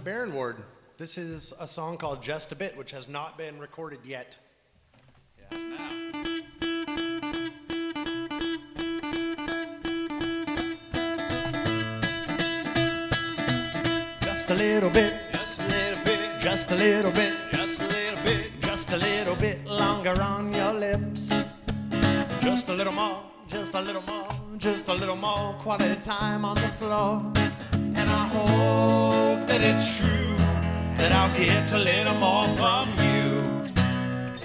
Baron Ward. This is a song called Just a Bit, which has not been recorded yet. Yes, now. Just a little bit, Just a little bit, just a little bit, just a little bit, just a little bit longer on your lips. Just a little more, just a little more, just a little more quality time on the floor. And I hope that it's true that I'll get a little more from you.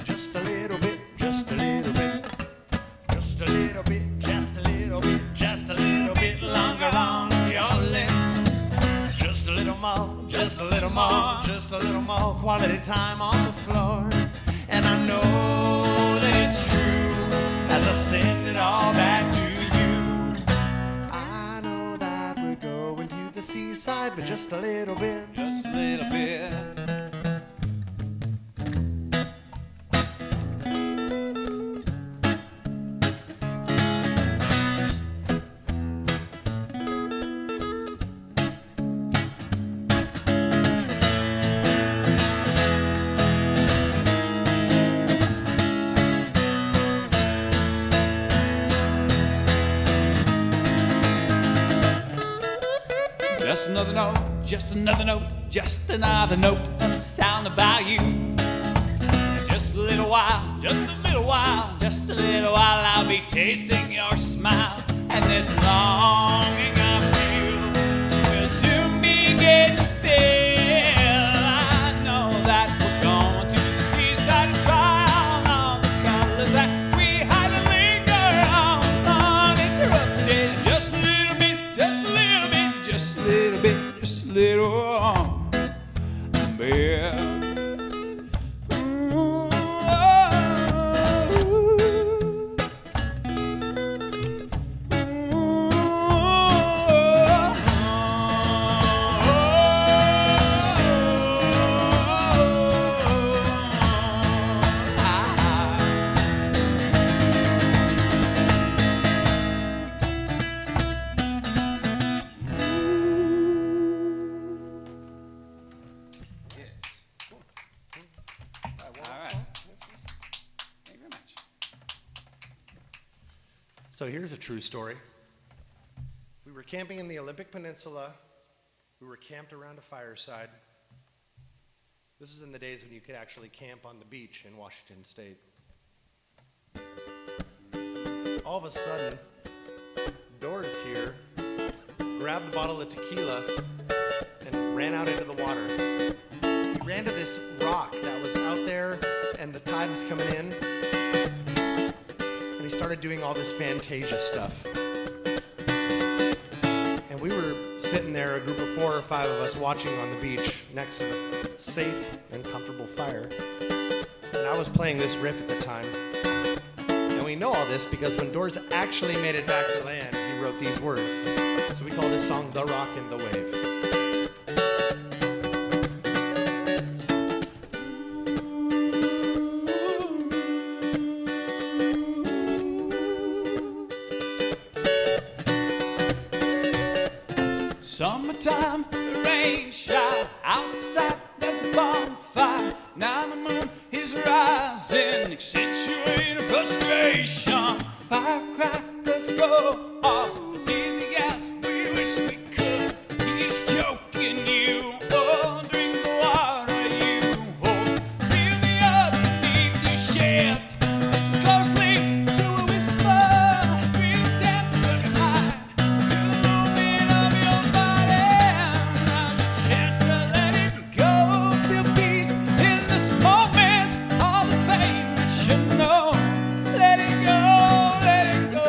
Just a little bit, just a little bit, just a little bit, just a little bit, just a little bit longer on your lips. Just a little more, just a little more, just a little more quality time on the floor. And I know that it's true as I send it all back to you. I know that we're going to the seaside, but just a little bit. just a little bit. Just another note, just another note, just another note of sound about you. Just a little while, just a little while, just a little while, I'll be tasting your smile. And this longing I feel will soon be getting still. I know that we're going to the seaside and try on all the colors that we had to linger on uninterrupted. Just a little bit, just a little bit, just a little bit, just a little bit. So here's a true story. We were camping in the Olympic Peninsula. We were camped around a fireside. This is in the days when you could actually camp on the beach in Washington State. All of a sudden, Doris here grabbed a bottle of tequila and ran out into the water. We ran to this rock that was out there and the tide was coming in. And he started doing all this Fantasia stuff. And we were sitting there, a group of 4 or 5 of us, watching on the beach next to the safe and comfortable fire. And I was playing this riff at the time. And we know all this because when Doors actually made it back to land, he wrote these words. So we call this song The Rock and the Wave. Summertime, rain shower, outside there's a bonfire. Now the moon is rising, accentuating frustration. Firecrackers go off, see the gas, we wish we could. He's choking you, oh, drink the water you hold. Fill me up, leave you shift, listen closely to a whisper. Feel the temperature high, to the movement of your body. Now's your chance to let it go. Feel peace in this moment, all the pain that you know. Let it go, let it go.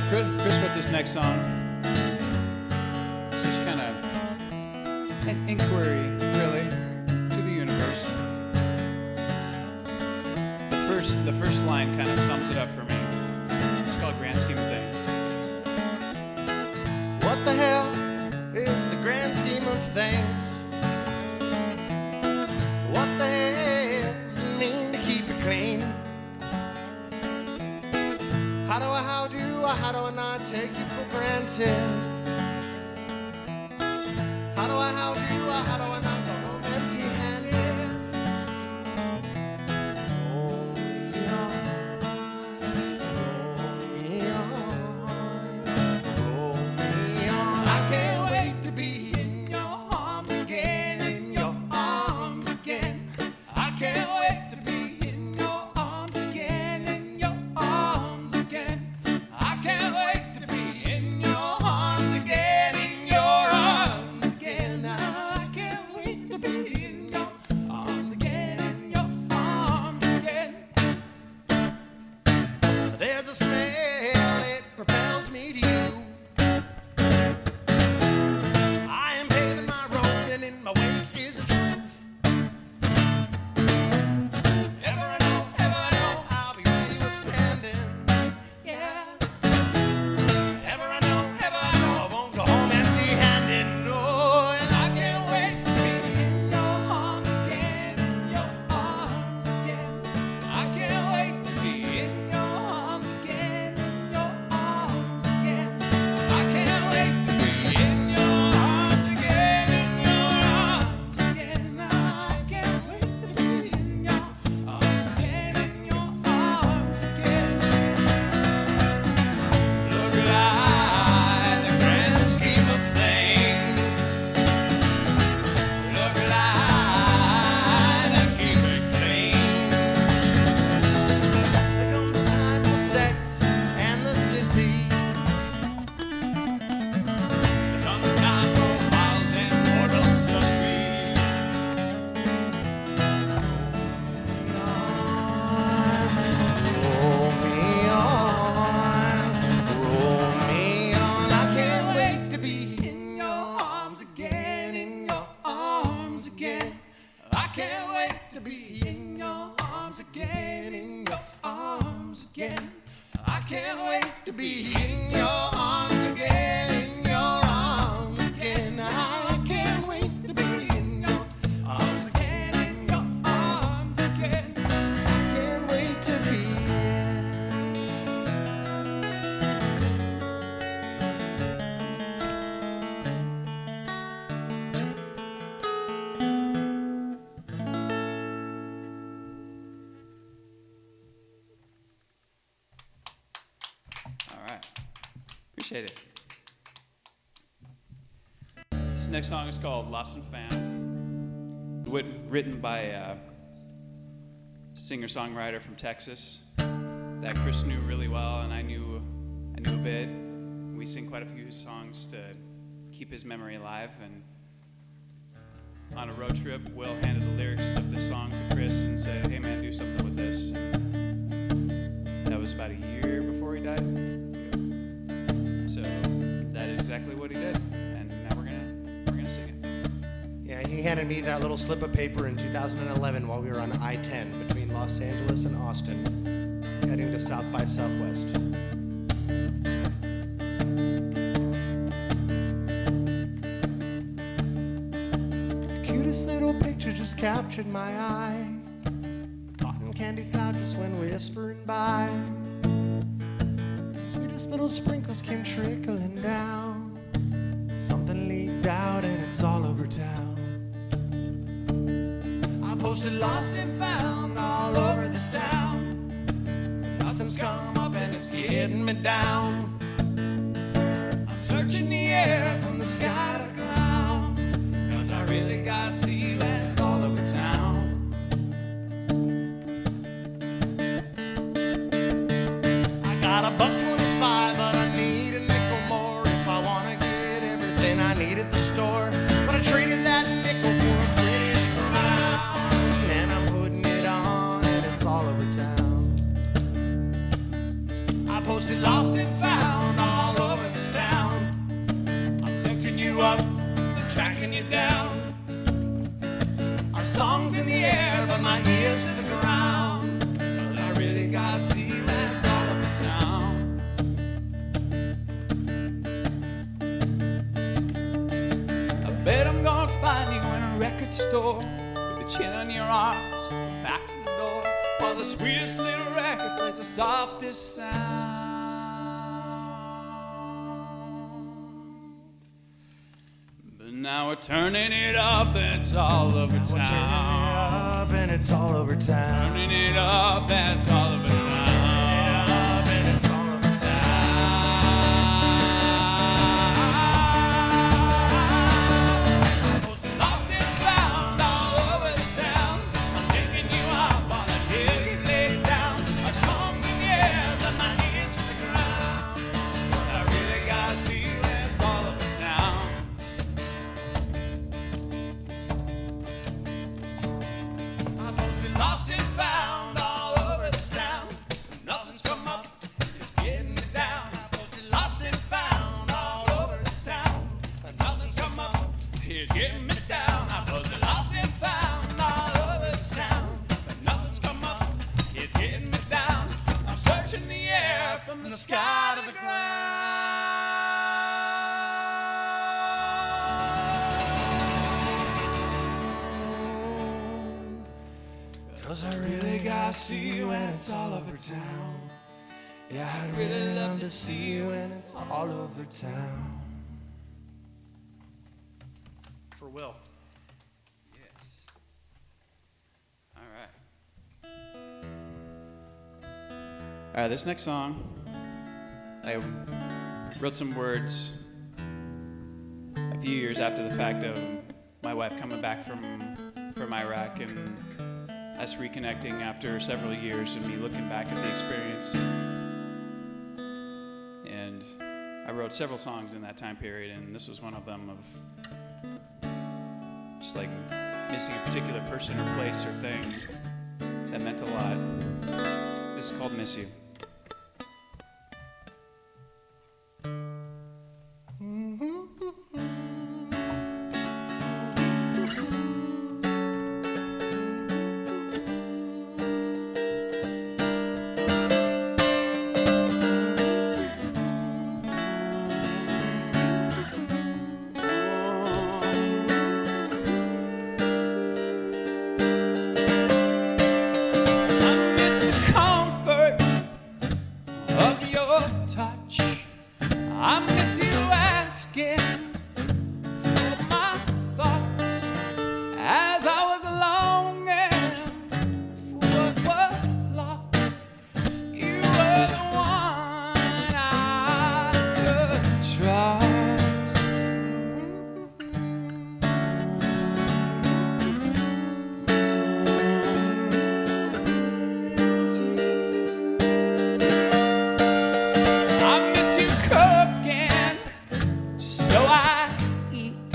Chris wrote this next song. It's just kind of an inquiry, really, to the universe. The first line kind of sums it up for me. It's called Grand Scheme of Things. What the hell is the grand scheme of things? What the hell does it mean to keep it clean? How do I not take you for granted? How do I not go home empty-handed? Roll me on. I can't wait to be in your arms again, in your arms again. I can't wait to be in your arms again, in your arms again. I can't wait to be in your arms again, in your arms again. I can't wait to be in your arms again, in your arms again. There's a smell, it propels me to you. I am paving my road, and in my wake is the truth. Ever I know, I'll be where you were standing. Yeah. Ever I know, I won't go home empty-handed. No, and I can't wait to be in your arms again, in your arms again. I can't wait to be in your arms again, in your arms again. I can't wait to be in your arms again, in your arms again. I can't wait to be in your arms again, in your arms again. Look like the grand scheme of things. Look like the keep it clean. There comes a time for sex and the city. There comes a time for miles and mortals to agree. Roll me on, roll me on. I can't wait to be in your arms again, in your arms again. I can't wait to be in your arms again, in your arms again. I can't wait to be in your arms again, in your arms again. I can't wait to be in your arms again, in your arms again. I can't wait to be. All right. Appreciate it. This next song is called Lost and Found. Written by a singer-songwriter from Texas that Chris knew really well, and I knew a bit. We sing quite a few songs to keep his memory alive. And on a road trip, Will handed the lyrics of this song to Chris and said, "Hey man, do something with this." That was about a year before he died. So that is exactly what he did, and now we're gonna sing it. Yeah, he handed me that little slip of paper in 2011 while we were on I-10 between Los Angeles and Austin, heading to South by Southwest. The cutest little picture just captured my eye. A cotton candy cloud just went whispering by. The sweetest little sprinkles came trickling down. Something leaked out and it's all over town. I posted lost and found all over this town. Nothing's come up and it's getting me down. I'm searching the air from the sky to ground, 'cause I really gotta see that it's all over town. I got a $1.25, but I need a nickel more if I wanna get everything I need at the store. But I traded that nickel for a British crown, and I'm putting it on, and it's all over town. I posted lost and found put my ears to the ground, 'cause I really gotta see when it's all over town. I bet I'm gonna find you in a record store with a chin on your arms, back to the door, while the sweetest little record plays the softest sound. But now we're turning it up and it's all over We're turning it town. up and it's all over town. Turning it up and it's all over town. Up and it's all over Lost and found all over this town. I'm taking you up on a hill you laid down. Our songs in the air, but my ears to the ground. 'Cause I really gotta see when it's all over town. I posted lost and found all over this town. Nothing's come up, it's getting me down. I posted lost and found all over this town. Nothing's come up, it's getting me down. I posted lost and found all over this town. But nothing's come up, it's getting me down. I'm searching the air from the sky to the ground. 'Cause I really gotta see you when it's all over town. Yeah, I'd really love to see you when it's all over town. For Will. Yes. All right. All right, this next song, I wrote some words a few years after the fact of my wife coming back from Iraq and us reconnecting after several years and me looking back at the experience. And I wrote several songs in that time period, and this was one of them of just like missing a particular person or place or thing that meant a lot. This is called Miss You. I miss you asking for my thoughts as I was longing for what was lost. You were the one I could trust. I miss you cooking, so I eat.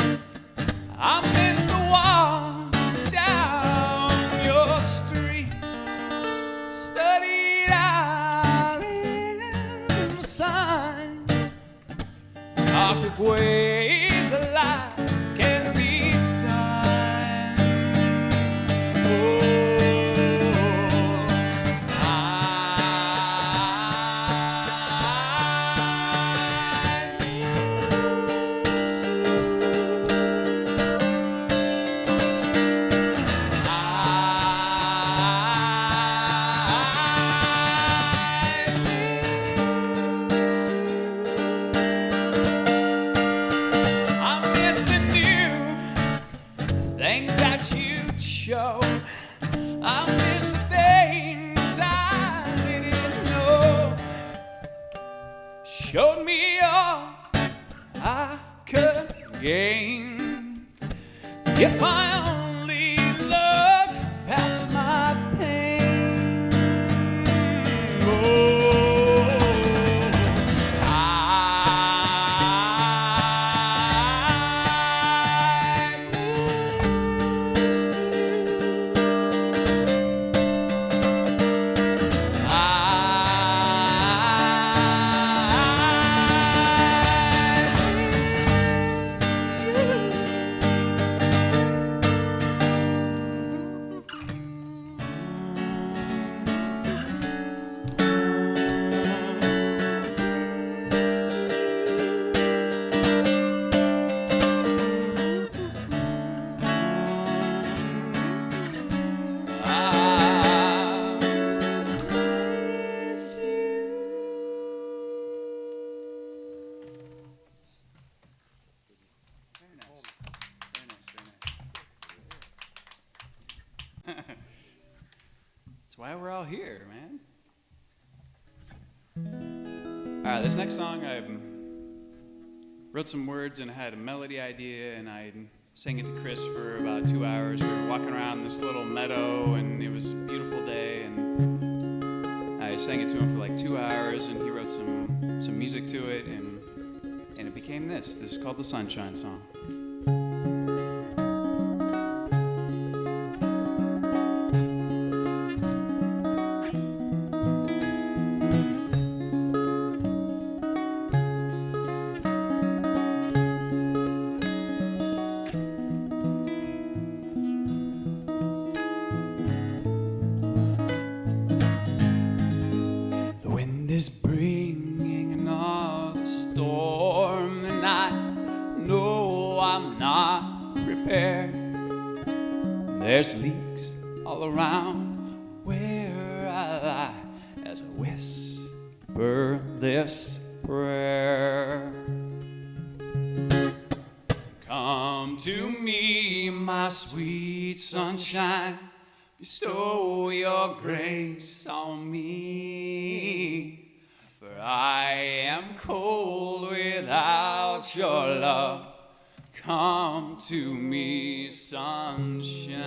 I miss the walks down your street, studied out in the sun. Topic ways of life can be done. I miss the new things that you'd show. I miss the things I didn't know. Showed me all I could gain if I only looked past my pain. I That's why we're all here, man. All right, this next song, I wrote some words and I had a melody idea, and I sang it to Chris for about 2 hours. We were walking around this little meadow, and it was a beautiful day, and I sang it to him for like 2 hours, and he wrote some music to it, and it became this. This is called the Sunshine Song. Is bringing another storm, and I know I'm not prepared. There's leaks all around where I lie as I whisper this prayer. Come to me, my sweet sunshine, bestow your grace on me. For I am cold without your love. Come to me, sunshine.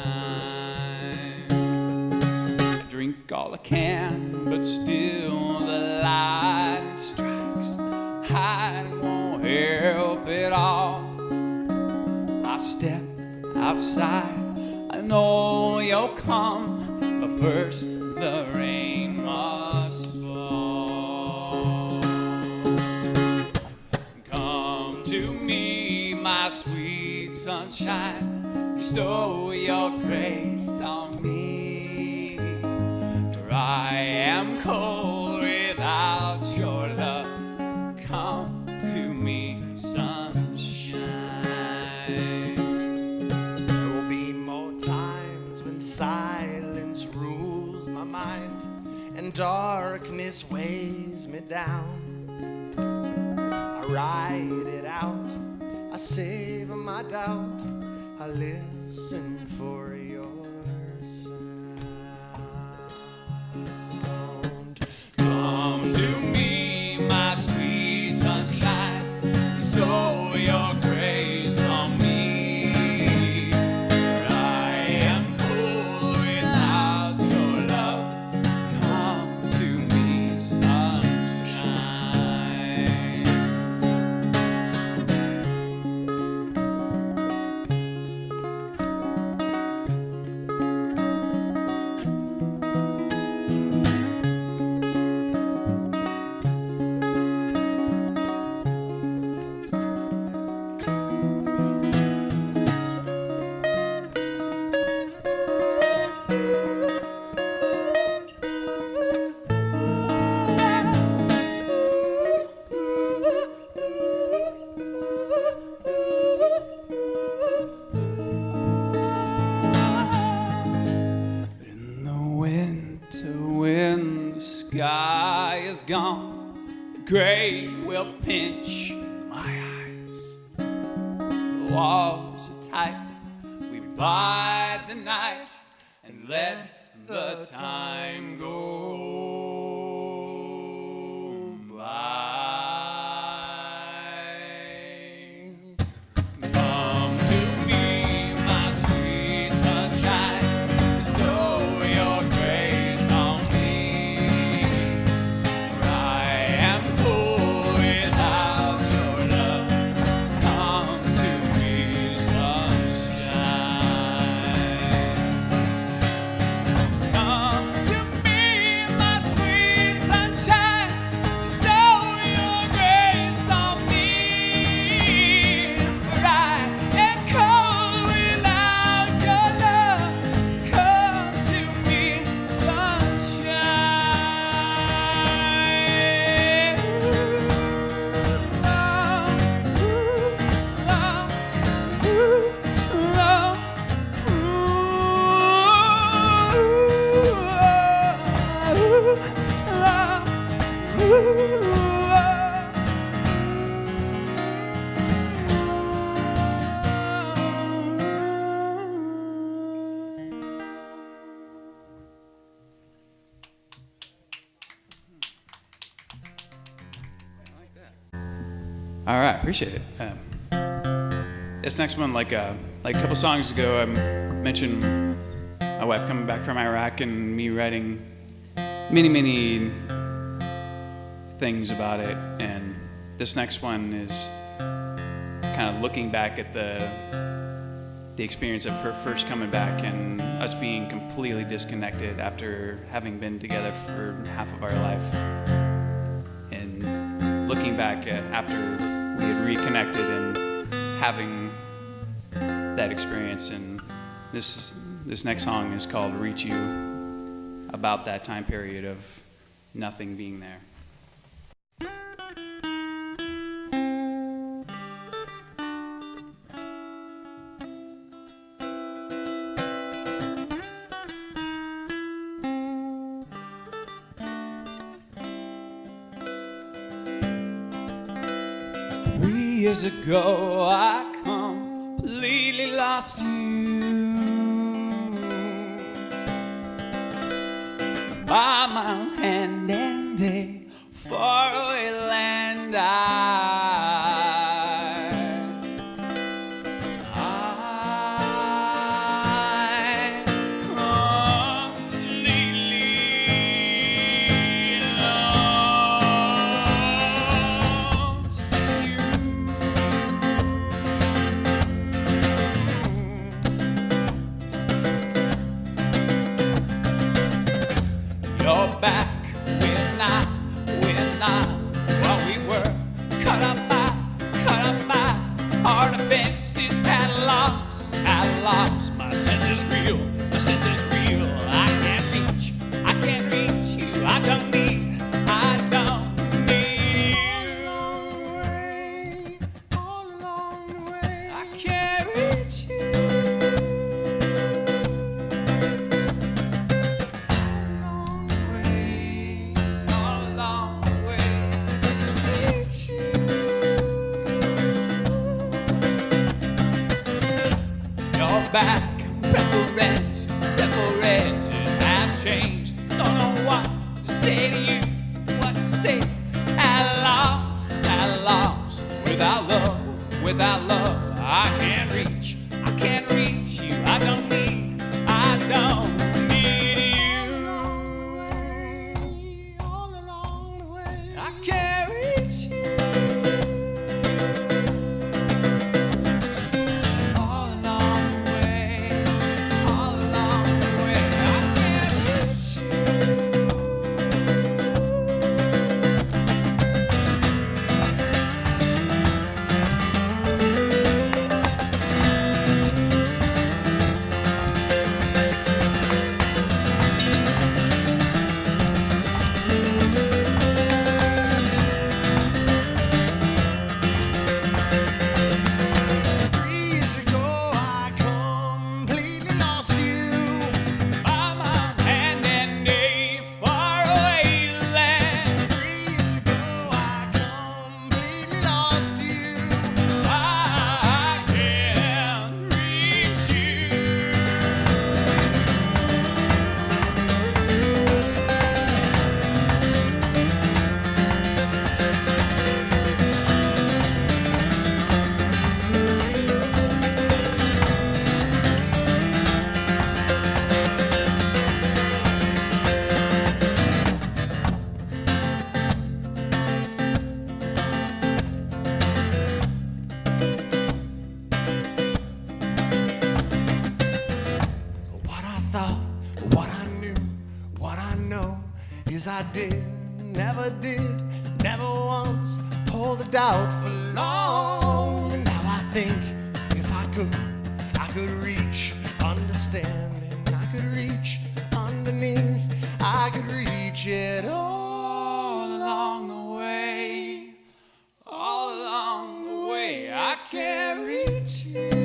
I drink all I can, but still the light strikes high and won't help it all. I step outside, I know you'll come, but first the rain must fall. Come to me, my sweet sunshine, bestow your grace on me. For I am cold without your love. Come to me, sunshine. There will be more times when silence rules my mind and darkness weighs me down. I write it out, I save my doubt, I listen for your sound. Come to me, my sweet sunshine, bestow your grace on me. For I am cold without your love. Come to me, sunshine. In the winter, when the sky is gone, the gray will pinch my eyes. The walls are tight, we bide the night and let the time go by. Come to me, my sweet sunshine, bestow your grace on me. For I am cold without your love. Come to me, sunshine. Come to me, my All right, appreciate it. This next one, like a couple songs ago, I mentioned my wife coming back from Iraq and me writing many things about it. And this next one is kind of looking back at the experience of her first coming back and us being completely disconnected after having been together for half of our life. And looking back at after we had reconnected and having that experience. And this next song is called Reach You, about that time period of nothing being there. Years ago, I completely lost you. By my hand and day, far away land, I completely lost you. You're back with not what we were. Cut up by hard offenses, at loss. My sense is real, I can't reach you, I don't need you. All along the way, I can't reach you. All along the way, reach you. You're back, references have changed. Don't know what to say to you, what to say. At loss, without love, I can't reach you. I don't need you. all along the way. I can't reach you. All along the way, I can't reach you. I never once hold a doubt for long. Now I think if I could reach understanding, I could reach underneath, I could reach it all along the way. All along the way, I can't reach you.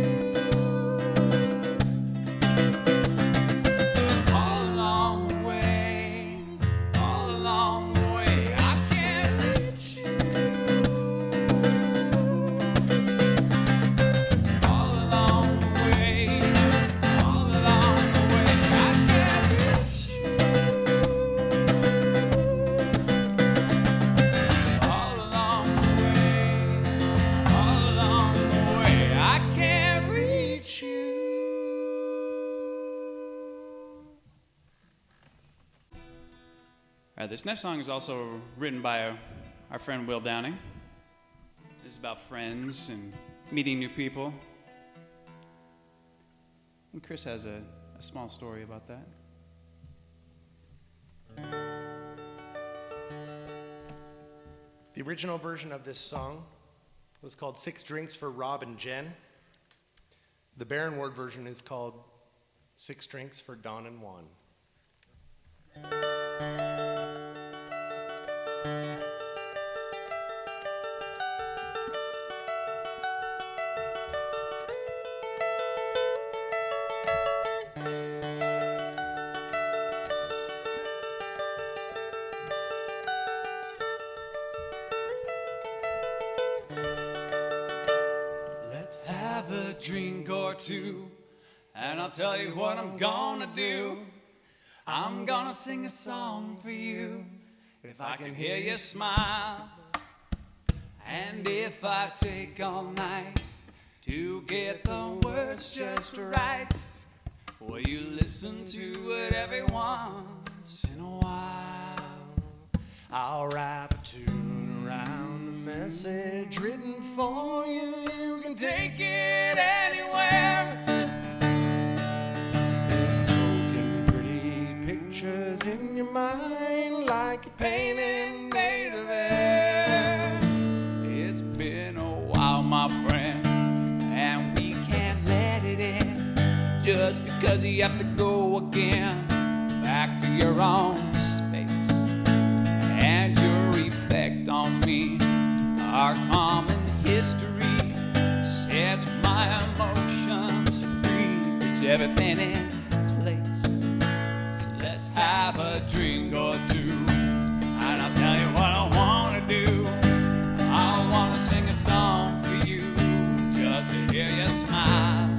This next song is also written by our friend Will Downing. This is about friends and meeting new people. And Chris has a small story about that. The original version of this song was called Six Drinks for Rob and Jen. The Baron Ward version is called Six Drinks for Don and Juan. Let's have a drink or two, and I'll tell you what I'm gonna do. I'm gonna sing a song for you, if I can hear you smile. And if I take all night to get the words just right, will you listen to it every once in a while? I'll wrap a tune around a message written for you. You can take it anywhere. Broken pretty pictures in your mind, like a painting made of air. It's been a while, my friend, and we can't let it end just because you have to go again back to your own space. And your effect on me, our common history, sets my emotions free, puts everything in place. So let's have a drink or two, and I'll tell you what I wanna do. I wanna sing a song for you, just to hear you smile.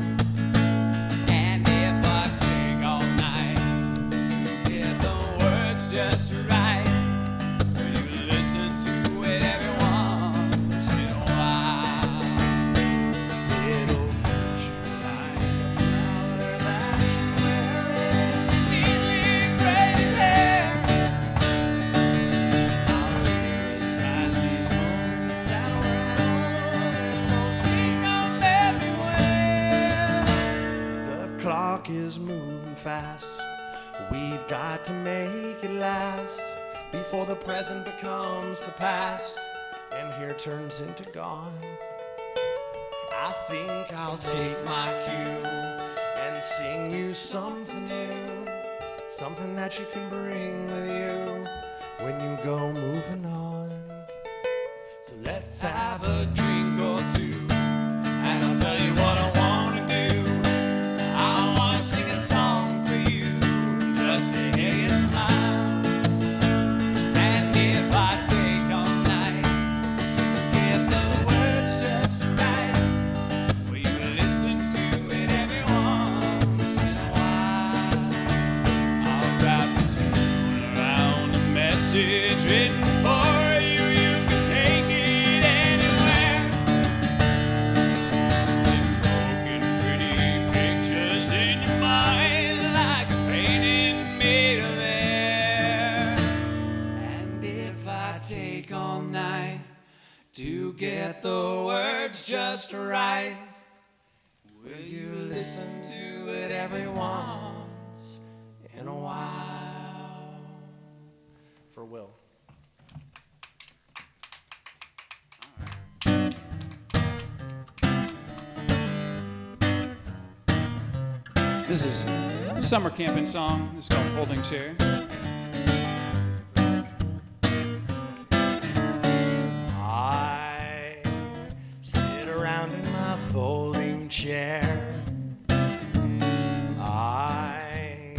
And if I take all night to get the words just right, will you listen to it every once in a while? It'll fit you like a flower that you're wearing. Feeling crazy. I'll lyricize these moments that we're having. We'll sing them everywhere. The clock is moving fast. We've got to make it last before the present becomes the past and here turns into gone. I think I'll take my cue and sing you something new, something that you can bring with you when you go moving on. So let's have a drink or two, And I'll tell you what I wanna do. I wanna sing a song for you, just to hear you smile. And if I take all night to get the words just right, will you listen to it every once in a while? I'll wrap a tune around a message written for you. You can take it anywhere. Broken pretty pictures in your mind, like a painting made of air. And if I take all night to get the words just right, will you listen to it every once in a while? for Will. This is a summer camping song. It's called Folding Chair. I sit around in my folding chair. I'm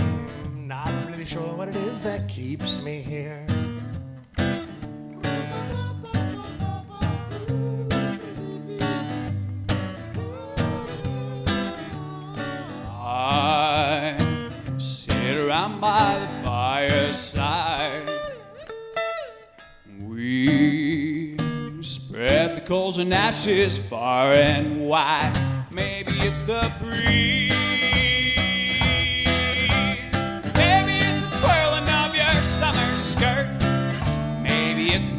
not really sure what it is that keeps me here. I sit around by the fireside. We spread the coals and ashes far and wide. Maybe it's the breeze. Maybe it's the twirling of your summer skirt.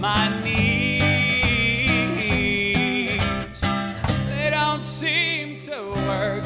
my knees. They don't seem to work.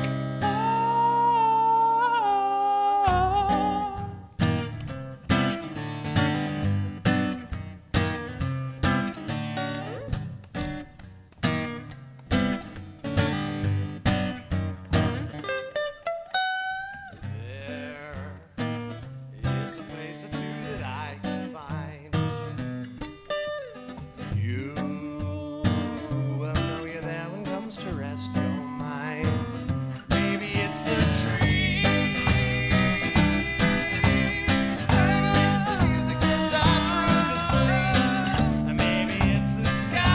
To rest your mind. Maybe it's the trees, maybe it's the music that's our dream to sleep, maybe it's the sky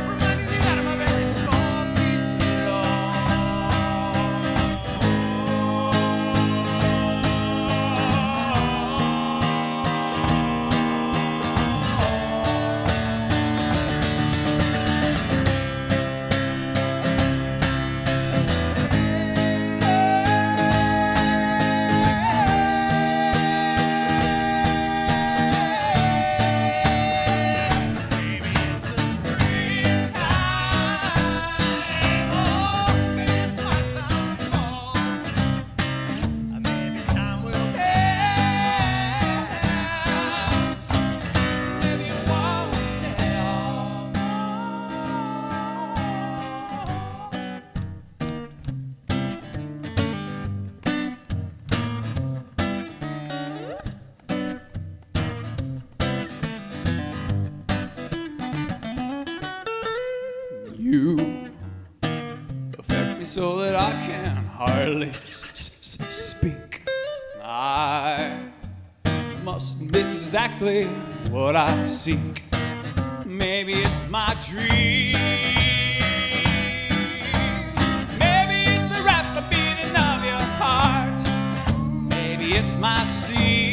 reminding me that I'm a very small piece of You affect me so that I can hardly speak. I must admit exactly what I seek. Maybe it's my dreams. Maybe it's the rapid beating of your heart. Maybe it's my sea.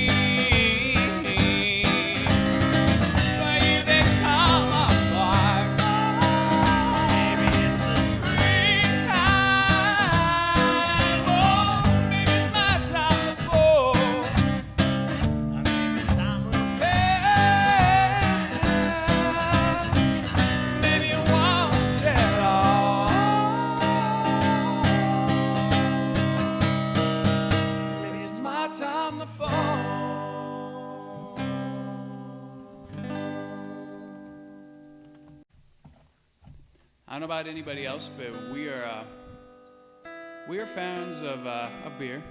Time to fall. I don't know about anybody else, but we are fans of beer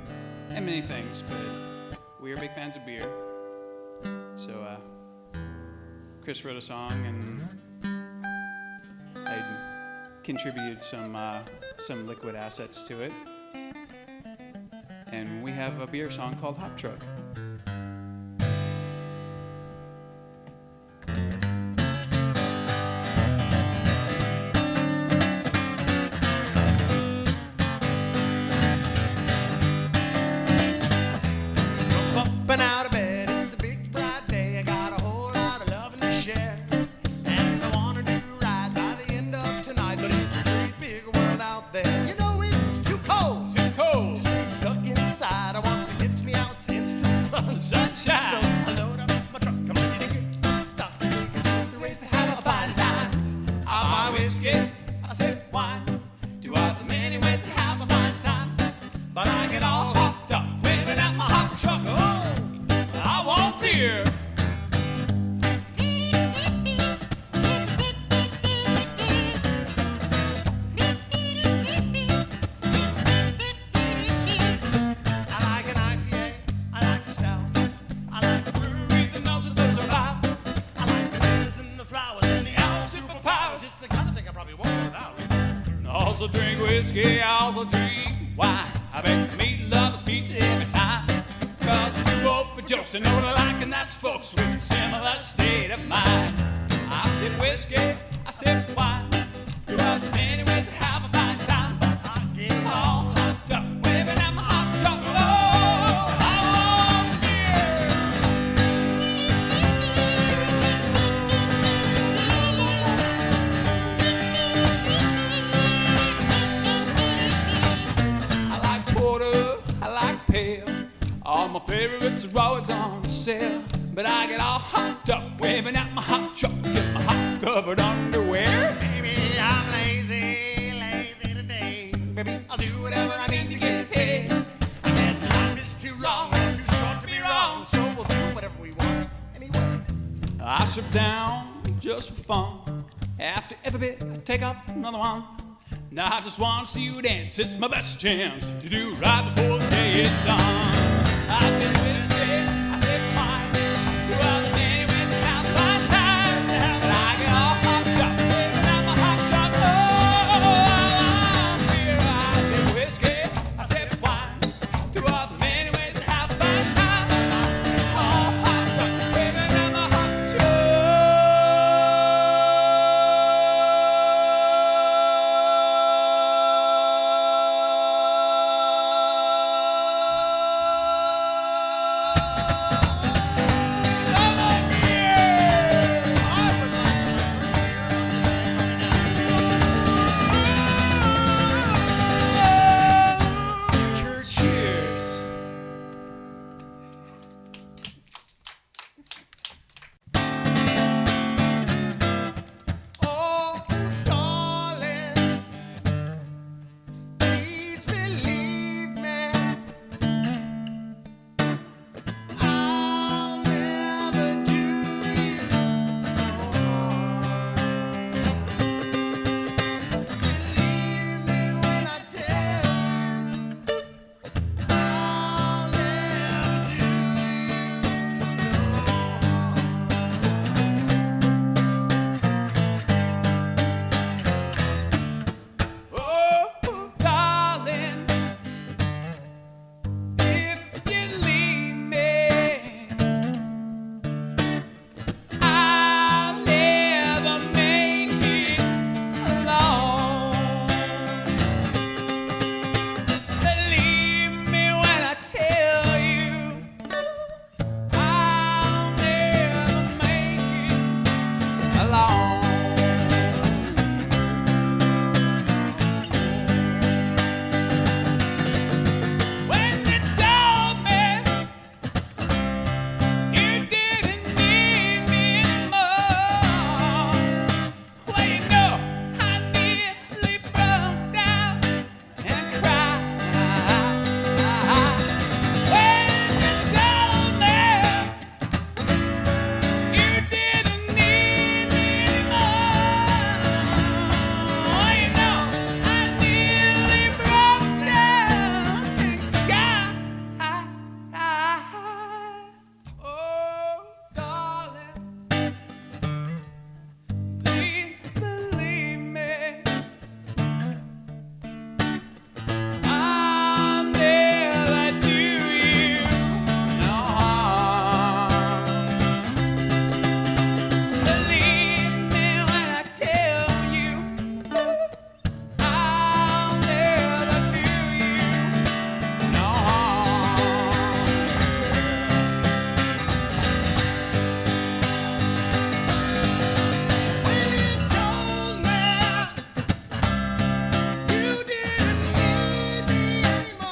and many things, but we are big fans of beer. So Chris wrote a song, and I contributed some liquid assets to it. And we have a beer song called Hop Truck. Bumping out of bed, it's a big bright day. I got a whole lot of loving to share, and I wanna do right by the end of tonight. But it's a great big world out there. You know it's too cold. Too cold. To stay stuck inside. I want to get me out since the sunshine. So I load up my truck, I'm ready to get stuck. The race to have a fine time. I buy whiskey, I sip wine. Do all the many ways to have a fine time. But I get all hopped up, waving at my hot truck. Oh, I want beer. Also drink whiskey, I also drink wine. I bet meatloaf is pizza every time. Cause I do open jokes, I know what I like, and that's folks with a similar state of mind. I sip whiskey, I sip wine. Do all the many ways to have a fine time. But I get all hopped up, waving at my hot truck. Oh, I want beer. All my favorites are always on sale. but I get all hopped up, waving at my hot truck in my hot covered underwear. Baby, I'm lazy, lazy today. Baby, I'll do whatever I need to get paid. I guess life is too long or too short to be wrong, so we'll do whatever we want anyway. I strip down just for fun. After every bit, I take up another one. Now I just want to see you dance. It's my best chance to do right before the day is done. I said whiskey, I said wine. Throughout the day with half my time. But I get all hopped up, waving at my hot shot. Oh, I'm here. I said whiskey, I said wine. Throughout the many ways and half my time. All hopped up, waving at my hot shot. Cheers. Oh, darling, please believe me. I'll never do you no harm. Believe me when I tell you, I'll never do Oh, darling, if you leave me, I'll never make it alone. Believe me when I tell you, I'll never make it alone. When you told me you didn't need me anymore, well, you know I nearly broke down and cried. When you told me you didn't need me anymore, well, you know I nearly broke down and cried. Oh, darling, please believe me. I'll never do you no harm. Believe me when I tell you, I'll never do you no harm. When you told me you didn't need me anymore,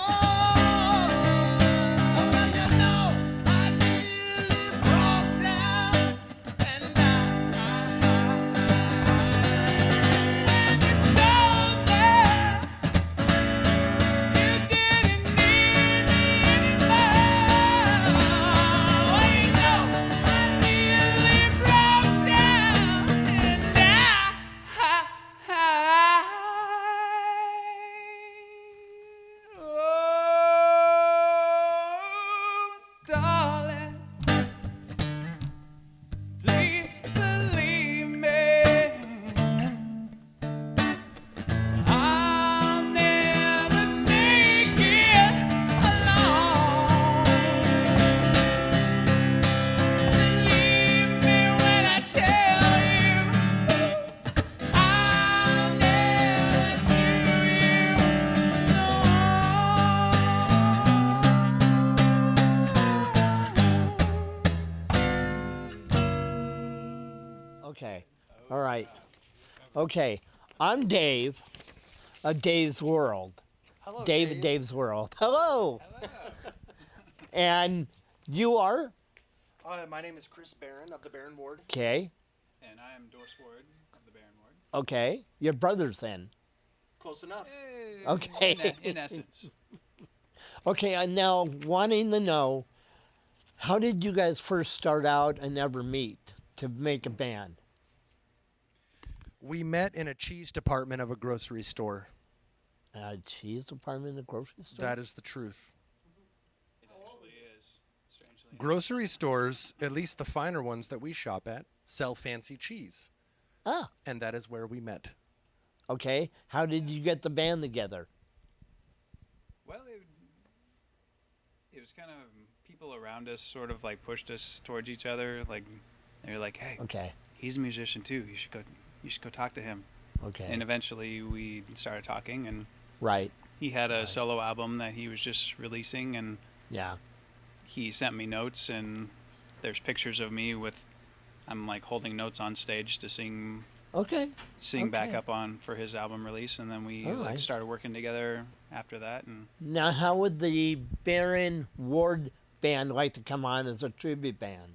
well, you know I nearly broke down and Darling, please believe me. I'll never make it alone. Believe me when I tell you, I'll never do you no Okay. All right. Okay. I'm Dave, of Dave's World. Hello, Dave at Dave's World. Hello. And you are? My name is Chris Barron of the Barron Ward. Okay. And I am Doris Ward of the Barron Ward. Okay. You're brothers then. Close enough. Okay. In essence. Okay, I'm now wanting to know, how did you guys first start out and ever meet to make a band? We met in a cheese department of a grocery store. Cheese department in the grocery store? That is the truth. It actually is. Strangely. Grocery stores, at least the finer ones that we shop at, sell fancy cheese. Ah, And that is where we met. okay. How did you get the band together? Well, it was kind of people around us sort of like pushed us towards each other. Like they were like, "Hey, Okay, he's a musician too. You should go talk to him." okay. And eventually we started talking, and Right, he had a solo album that he was just releasing, and yeah. he sent me notes, and there's pictures of me with I'm like holding notes on stage to sing Okay, back Okay. up on for his album release, and then we All like right. started working together after that. And now how would the Barron Ward band like to come on as a tribute band?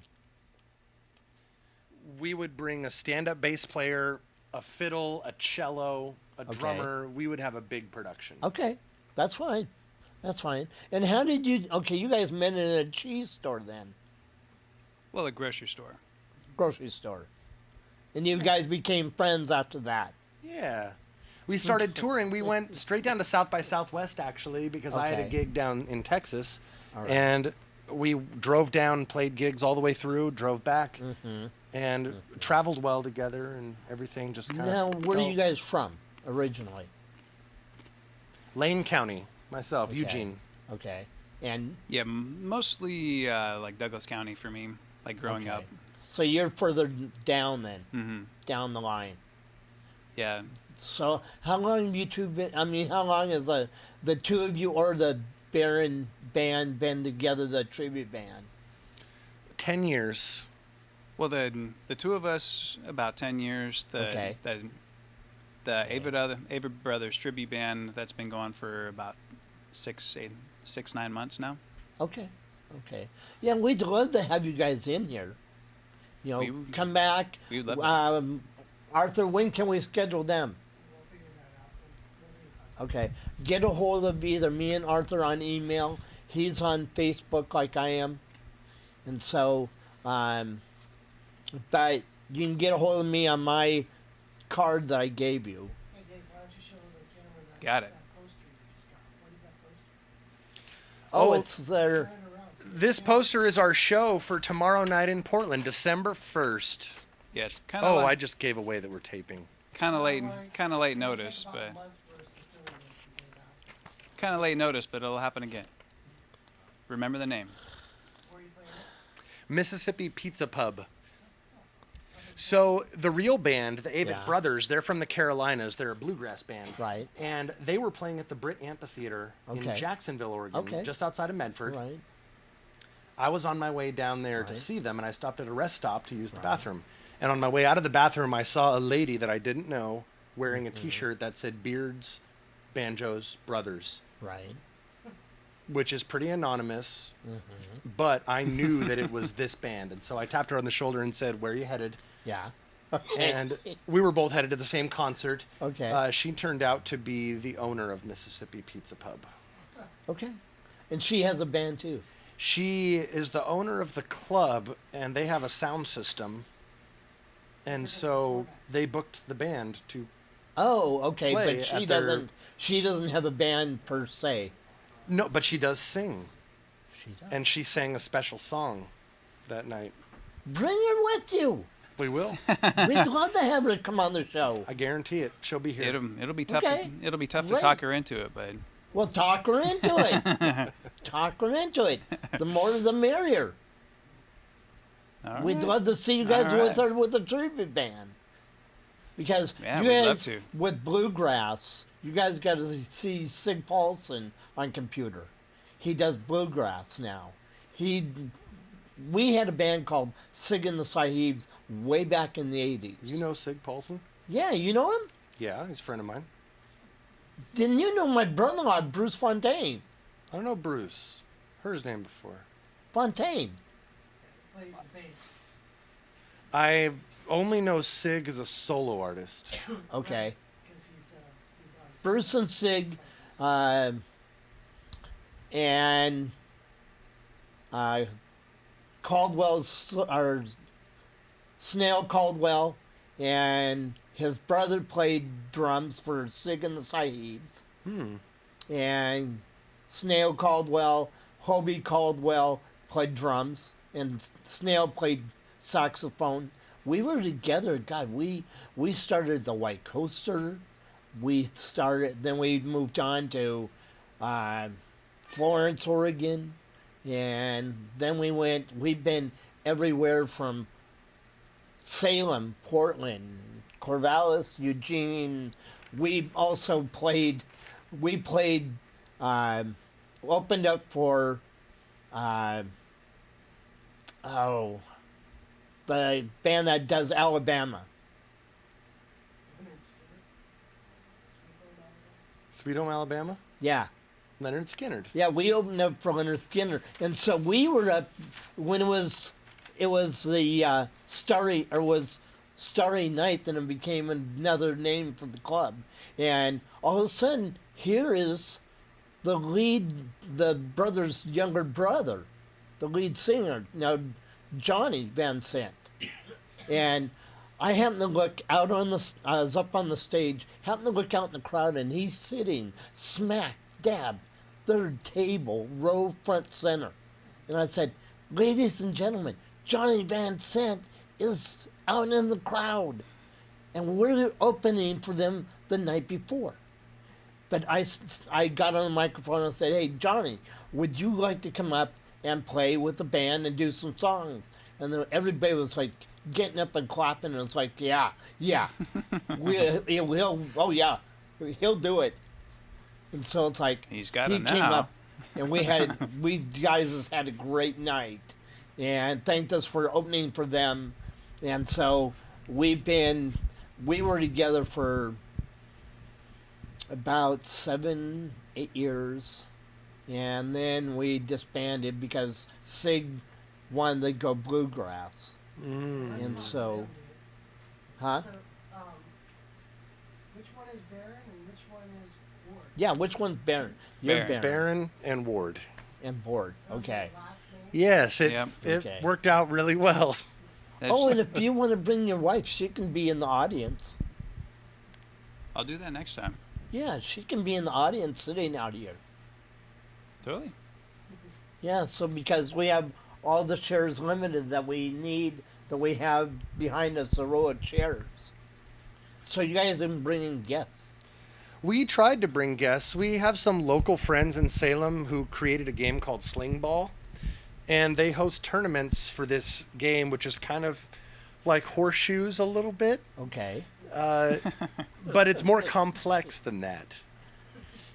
We would bring a stand-up bass player, a fiddle, a cello, a Okay. drummer. We would have a big production. Okay, that's fine. That's fine. And how did you, okay, you guys met in a cheese store then, well, a grocery store. grocery store. And you guys became friends after that. Yeah. We started touring. We went straight down to South by Southwest, actually, because I had a Okay. gig down in Texas. All right. And we drove down, played gigs all the way through, drove back, Mm-hmm. and traveled well together, and everything just kind Now, of where are felt- you guys from originally? Lane County, myself, Okay. Eugene. Okay. And Yeah, mostly like Douglas County for me, like growing okay. up. So you're further down then, Hmm. down the line. Yeah, So how long have you two been, I mean, how long has the two of you or the Barron band been together, the tribute band? 10 years. well, the two of us about 10 years. Okay. The Ava Brothers tribute band that's been going for about 9 months now. Okay. Okay. Yeah, we'd love to have you guys in here. You know, We- come back. we would love to. Arthur, when can we schedule them? Okay. Get a hold of either me and Arthur on email. He's on Facebook like I am. And so, but you can get a hold of me on my card that I gave you. Hey Dave, why don't you show the camera that, Got it. that poster you just got? What is that poster? Oh, Oh, it's their. Turn around. This poster is our show for tomorrow night in Portland, December 1st. Yeah, it's kind of Oh, I like, just gave away that we're taping. kind of late Alright. notice, It'll take but about a month for us to film this and get it out. kind of late notice, but it'll happen again. Remember the name. Where are you playing it? Mississippi Pizza Pub. So the real band, the Avett Yeah. Brothers, they're from the Carolinas. They're a bluegrass band. Right. And they were playing at the Britt Amphitheater in Okay. Jacksonville, Oregon, Okay. just outside of Medford. Right. I was on my way down there to Right. see them, and I stopped at a rest stop to use the bathroom. And on my way out of the bathroom, I saw a lady that I didn't know wearing Mm-hmm. a T-shirt that said Beards, Banjos, Brothers, Right. which is pretty anonymous. Mm-hmm. But I knew that it was this band, and so I tapped her on the shoulder and said, "Where are you headed?" Yeah. And we were both headed to the same concert. Okay. She turned out to be the owner of Mississippi Pizza Pub. Okay. And she has a band too. She is the owner of the club, and they have a sound system. And so they booked the band to. Oh, okay, Play but she at their- doesn't. She doesn't have a band per se. No, but she does sing, She does. and she sang a special song that night. Bring her with you. We will. We'd love to have her come on the show. I guarantee it. She'll be here. It'll be tough. Okay. It'll be tough to Great. talk her into it, but Well, talk her into it. Talk her into it. The more the merrier. all We'd right. love to see you guys All with right. her with a tribute band. Because Yeah, you we'd guys, love to. with bluegrass, you guys got to see Sig Paulson on computer. He does bluegrass now. We had a band called Sig and the Sahibs way back in the 80s. You know Sig Paulson? Yeah, you know him? Yeah, he's a friend of mine. Didn't you know my brother-in-law, Bruce Fontaine? I don't know Bruce. Heard his name before. Fontaine. plays the bass. I only know Sig as a solo artist. Okay. Because he's got his Bruce and Sig, and Caldwell's or Snail Caldwell, and his brother played drums for Sig and the Sahibs, and Snail Caldwell, Hobie Caldwell played drums, and Snail played saxophone. We were together. God, we started the White Coaster. Then we moved on to Florence, Oregon, and then we've been everywhere from Salem, Portland, Corvallis, Eugene. We opened up for, the band that does Alabama. Leonard Skinner. Sweet Home Alabama? Yeah. Leonard Skinner. Yeah, we opened up for Leonard Skinner, and so we were up when it was the Starry Night, and it became another name for the club. And all of a sudden, here is the brother's younger brother, the lead singer, now Johnny Van Sant. And I happened to look out I was up on the stage, happened to look out in the crowd, and he's sitting smack dab, third table, row front center. And I said, ladies and gentlemen, Johnny Van Sant is out in the crowd. And we're opening for them the night before. But I got on the microphone and said, hey, Johnny, would you like to come up and play with the band and do some songs? And then everybody was like getting up and clapping, and it's like, yeah, he'll do it. And so it's like He's got he it came now. up, and we guys has had a great night, and thanked us for opening for them, and so we were together for about 7-8 years, and then we disbanded because Sig wanted to go bluegrass, and so, huh? So, which one is Baron and which one is Ward? Yeah, which one's Baron? You're Baron. Baron. Baron and Ward. And Board. Those are Okay. the last names? Yes, it Yep. Okay. worked out really well. That's- Oh, and if you want to bring your wife, she can be in the audience. I'll do that next time. Yeah, she can be in the audience sitting out here. Totally. Yeah, so because we have all the chairs limited that we have behind us, a row of chairs. So you guys have been bringing guests. We tried to bring guests. We have some local friends in Salem who created a game called Sling Ball, and they host tournaments for this game, which is kind of like horseshoes a little bit, Okay. but it's more complex than that.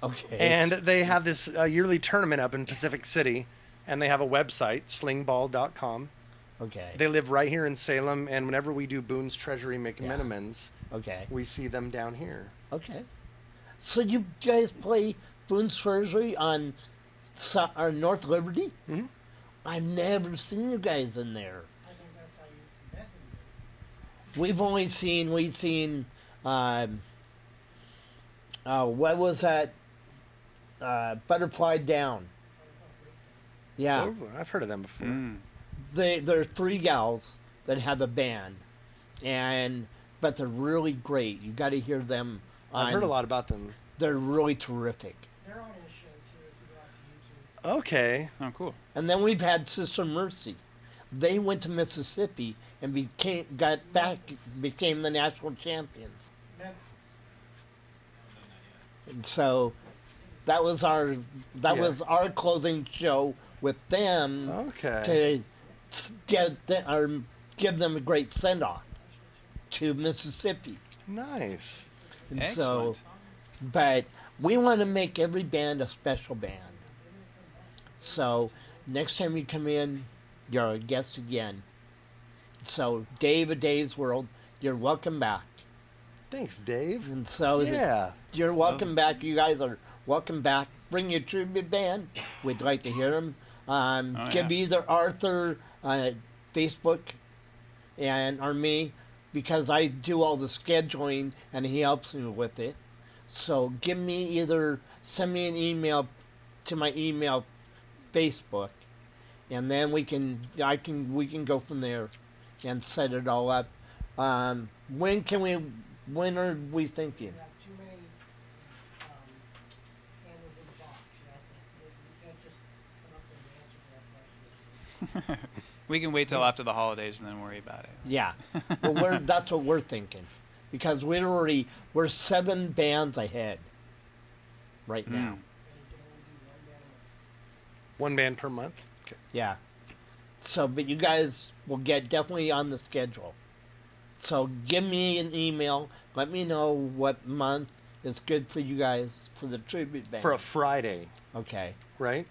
Okay. And they have this yearly tournament up in Pacific City, and they have a website, slingball.com. Okay. They live right here in Salem, and whenever we do Boone's Treasury McMenamins, Okay. we see them down here. Okay. So you guys play Boone's Treasury on North Liberty? Mhm. I've never seen you guys in there. I think that's how you met him. We've seen what was that? Butterfly Down. Yeah. Oh, I've heard of them before. Mm. There are 3 gals that have a band, but they're really great. You got to hear them. I've heard a lot about them. They're really terrific. They're on his show too if you go out to YouTube. Okay. Oh, cool. And then we've had Sister Mercy. They went to Mississippi and became the national champions. Memphis. And so that was our closing show with them Okay. to give them a great send off to Mississippi. Nice. And Excellent. so, but we want to make every band a special band. So next time you come in, you're a guest again. So Dave of Dave's World, you're welcome back. Thanks, Dave. And so Yeah. you're welcome back. You guys are welcome back. Bring your tribute band. We'd like to hear them. Give yeah. either Arthur, Facebook and or me, because I do all the scheduling and he helps me with it. So send me an email to my email Facebook, and then we can go from there and set it all up. When are we thinking? You have too many handles in the box. You can't just come up with an answer to that question. We can wait till after the holidays and then worry about it. Yeah, well, that's what we're thinking, because we're 7 bands ahead right now. Mm. And you can only do one man a month. One band per month. Okay. Yeah. So, but you guys will get definitely on the schedule. So give me an email. Let me know what month is good for you guys for the tribute band. For a Friday, Okay. right?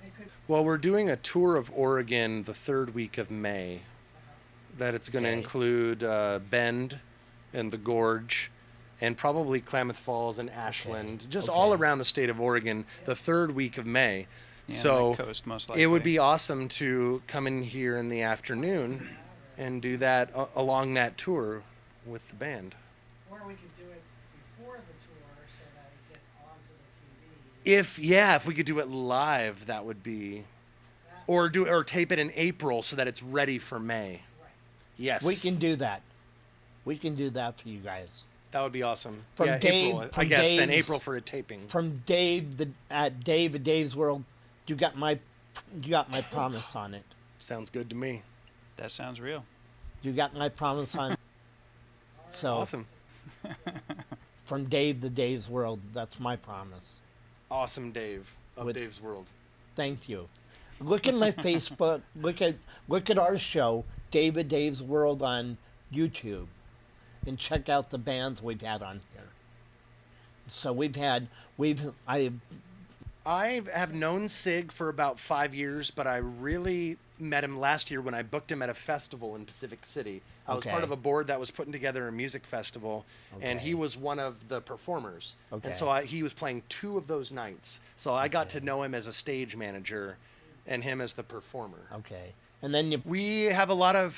It could, Well, we're doing a tour of Oregon the 3rd week of May. That it's going to Okay. include Bend and the Gorge, and probably Klamath Falls and Ashland, just all Okay. around the state of Oregon the 3rd week of May. Yeah, So on the coast, most likely. it would be awesome to come in here in the afternoon and do that along that tour with the band. or we could do it before the tour so that it gets onto the TV. If we could do it live, that would be, or tape it in April so that it's ready for May. Right. Yes, We can do that. We can do that for you guys. That would be awesome. From yeah, Dave- April. I from guess then Dave's- April for a taping. From Dave at Dave's World, you got my promise on it. Sounds good to me. That sounds real. You got my promise on. So Awesome. from Dave the Dave's World, that's my promise. Awesome, Dave of With- Dave's World. Thank you. Look at my Facebook. Look at our show, David Dave's World, on YouTube, and check out the bands we've had on here. So I have known Sig for about 5 years, but I really met him last year when I booked him at a festival in Pacific City. I was part Okay. of a board that was putting together a music festival, and Okay. he was one of the performers. Okay. And so he was playing 2 of those nights. So I got to know him as a stage manager and him as the performer. okay, and then you We have a lot of,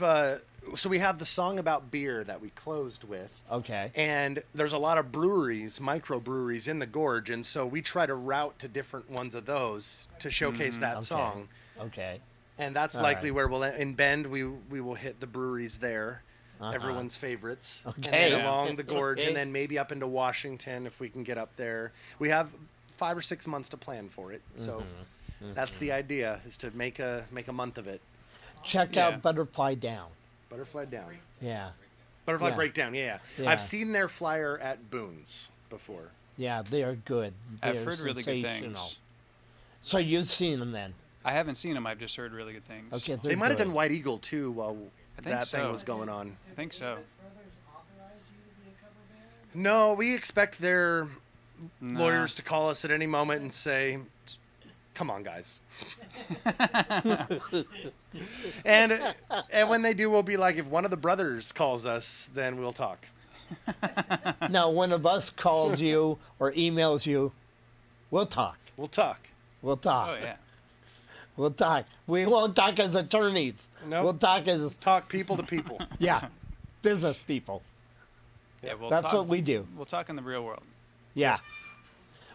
so we have the song about beer that we closed with. okay. And there's a lot of breweries, microbreweries in the gorge, and so we try to route to different ones of those to showcase that Okay. song. Okay. And that's All likely right. where we'll in Bend. We will hit the breweries there, Uh-huh. everyone's favorites, and Okay. then Yeah. along the gorge, Okay. and then maybe up into Washington if we can get up there. We have 5 or 6 months to plan for it, so that's the idea: is to make a month of it. Check Yeah. out Butterfly Down. Butterfly Down, Yeah. Butterfly Yeah. Breakdown. Yeah. Yeah. I've seen their flyer at Boone's before. Yeah, they are good. I've They're heard really good sensational. things. So you've seen them then? I haven't seen them. I've just heard really good things. Okay, They they're might have good. done White Eagle too while I think that thing so. was going on. I think so. Did Brothers authorize you to be a cover band? No, we expect their Nah. lawyers to call us at any moment and say, "Come on, guys." and when they do, we'll be like, if one of the brothers calls us, then we'll talk. Now, one of us calls you or emails you, we'll talk. We'll talk. We'll talk. Oh yeah. We'll talk. We won't talk as attorneys. Nope. We'll talk as, Talk people to people. yeah, business people. Yeah. We'll That's talk, what we do. We'll talk in the real world. Yeah.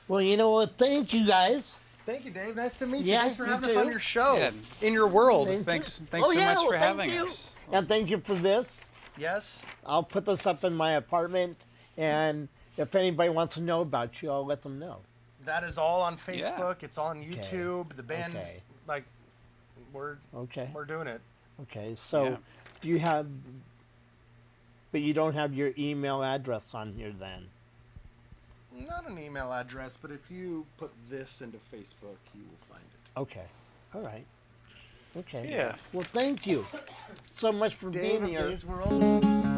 Well, you know what? Thank you guys. Thank you, Dave. Nice to meet Yeah, you. Thanks for you having us too. on your show. Yeah. In your world. Thanks Oh, so yeah, much for well, thank having you. us. And thank you for this. Yes. I'll put this up in my apartment, and if anybody wants to know about you, I'll let them know. That is all on Facebook. It's on Okay. YouTube. The band, Okay. like, we're Okay. doing it. Okay. So, Yeah. do you have? But you don't have your email address on here then. Not an email address, but if you put this into Facebook, you will find it. Okay. All right. Okay. Yeah. Well, thank you so much for Dave being of here. Dave's World.